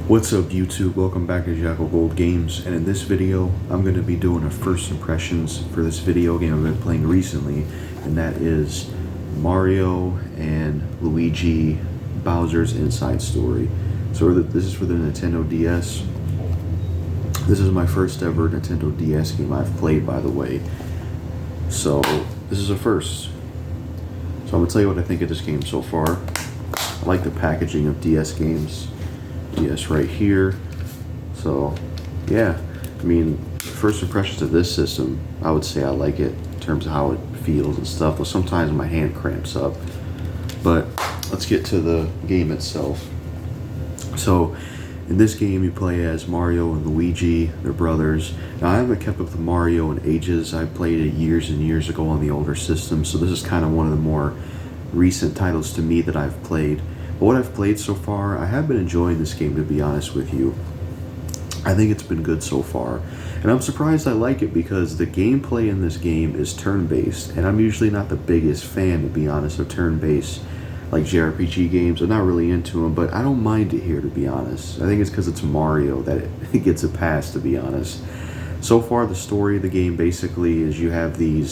What's up YouTube? Welcome back to Jackal Games, and in this video I'm going to be doing a first impressions for this video game I've been playing recently, and that is Mario and Luigi Bowser's Inside Story. So this is for the Nintendo DS. This is my first ever Nintendo DS game I've played, by the way. So this is a first. So I'm going to tell you what I think of this game so far. I like the packaging of DS games. DS right here. So yeah, I mean, first impressions of this system, I would say I like it in terms of how it feels and stuff, but sometimes my hand cramps up. But let's get to the game itself. So in this game you play as Mario and Luigi, they're brothers. Now I haven't kept up with Mario in ages. I played it years and years ago on the older system, so this is kind of one of the more recent titles to me that I've played. But what I've played so far, I have been enjoying this game, to be honest with you. I think it's been good so far. And I'm surprised I like it because the gameplay in this game is turn-based. And I'm usually not the biggest fan, to be honest, of turn-based like JRPG games. I'm not really into them, but I don't mind it here, to be honest. I think it's because it's Mario that it gets a pass, to be honest. So far, the story of the game basically is you have the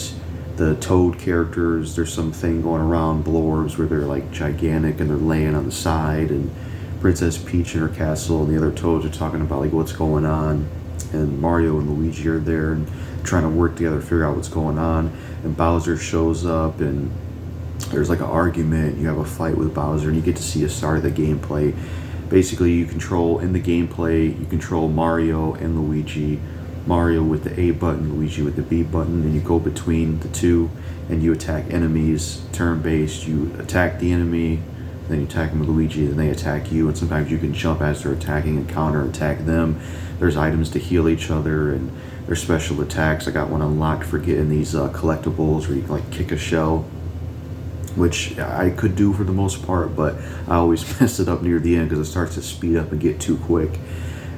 Toad characters. There's something going around Blorbs where they're like gigantic and they're laying on the side, and Princess Peach in her castle and the other Toads are talking about like what's going on, and Mario and Luigi are there and trying to work together to figure out what's going on, and Bowser shows up and there's like an argument. You have a fight with Bowser and you get to see a start of the gameplay. Basically you control, in the gameplay, you control Mario and Luigi. Mario with the A button, Luigi with the B button, and you go between the two and you attack enemies, turn-based. You attack the enemy, then you attack them with Luigi, then they attack you, and sometimes you can jump as they're attacking and counter-attack them. There's items to heal each other, and there's special attacks. I got one unlocked for getting these collectibles where you can like kick a shell, which I could do for the most part, but I always mess it up near the end because it starts to speed up and get too quick.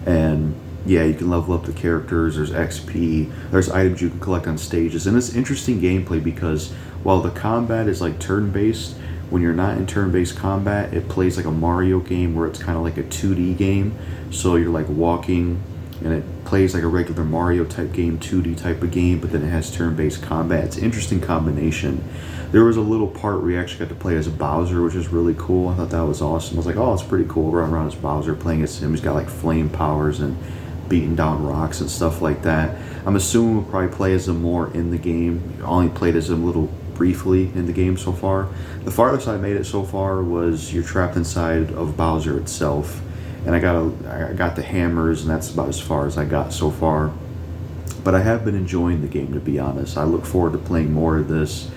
And yeah, you can level up the characters, there's XP, there's items you can collect on stages, and it's interesting gameplay because while the combat is like turn-based, when you're not in turn-based combat, it plays like a Mario game where it's kind of like a 2D game, so you're like walking, and it plays like a regular Mario type game, 2D type of game, but then it has turn-based combat. It's an interesting combination. There was a little part where you actually got to play as a Bowser, which is really cool. I thought that was awesome. I was like, oh, it's pretty cool running around as Bowser, playing as him. He's got like flame powers and beating down rocks and stuff like that. I'm assuming we'll probably play as him more in the game. I only played as him a little briefly in the game so far. The farthest I made it so far was you're trapped inside of Bowser itself, and I got the hammers, and that's about as far as I got so far. But I have been enjoying the game, to be honest. I look forward to playing more of this.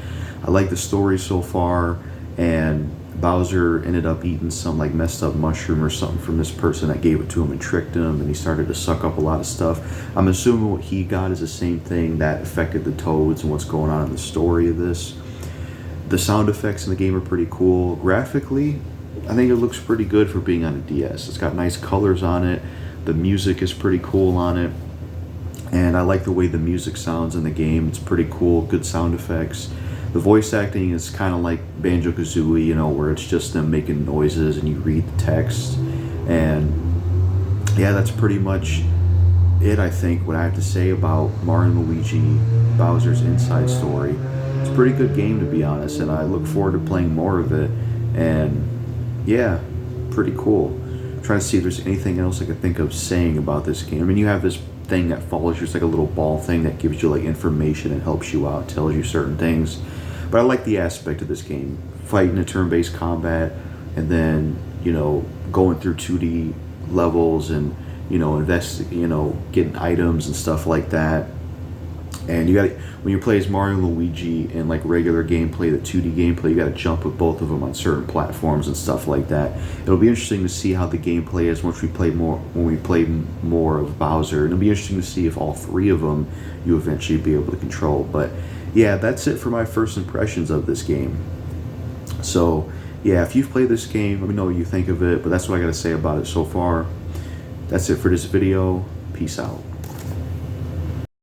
I like the story so far, and Bowser ended up eating some like messed up mushroom or something from this person that gave it to him and tricked him, and he started to suck up a lot of stuff. I'm assuming what he got is the same thing that affected the Toads and what's going on in the story of this. The sound effects in the game are pretty cool. Graphically, I think it looks pretty good for being on a DS. It's got nice colors on it. The music is pretty cool on it, and I like the way the music sounds in the game. It's pretty cool, good sound effects. The voice acting is kind of like Banjo-Kazooie, you know, where it's just them making noises and you read the text. And yeah, that's pretty much it, I think, what I have to say about Mario and Luigi Bowser's Inside Story. It's a pretty good game, to be honest, and I look forward to playing more of it. And yeah, pretty cool. I'm trying to see if there's anything else I could think of saying about this game. I mean, you have this thing that follows you. It's like a little ball thing that gives you like information and helps you out, tells you certain things. But I like the aspect of this game, fighting a turn-based combat, and then, you know, going through 2D levels and, you know, getting items and stuff like that. And you got, when you play as Mario and Luigi in like regular gameplay, the 2D gameplay, you got to jump with both of them on certain platforms and stuff like that. It'll be interesting to see how the gameplay is once we play more, when we play more of Bowser. And it'll be interesting to see if all three of them you eventually be able to control. But yeah, that's it for my first impressions of this game. So yeah, if you've played this game, let me know what you think of it. But that's what I got to say about it so far. That's it for this video. Peace out.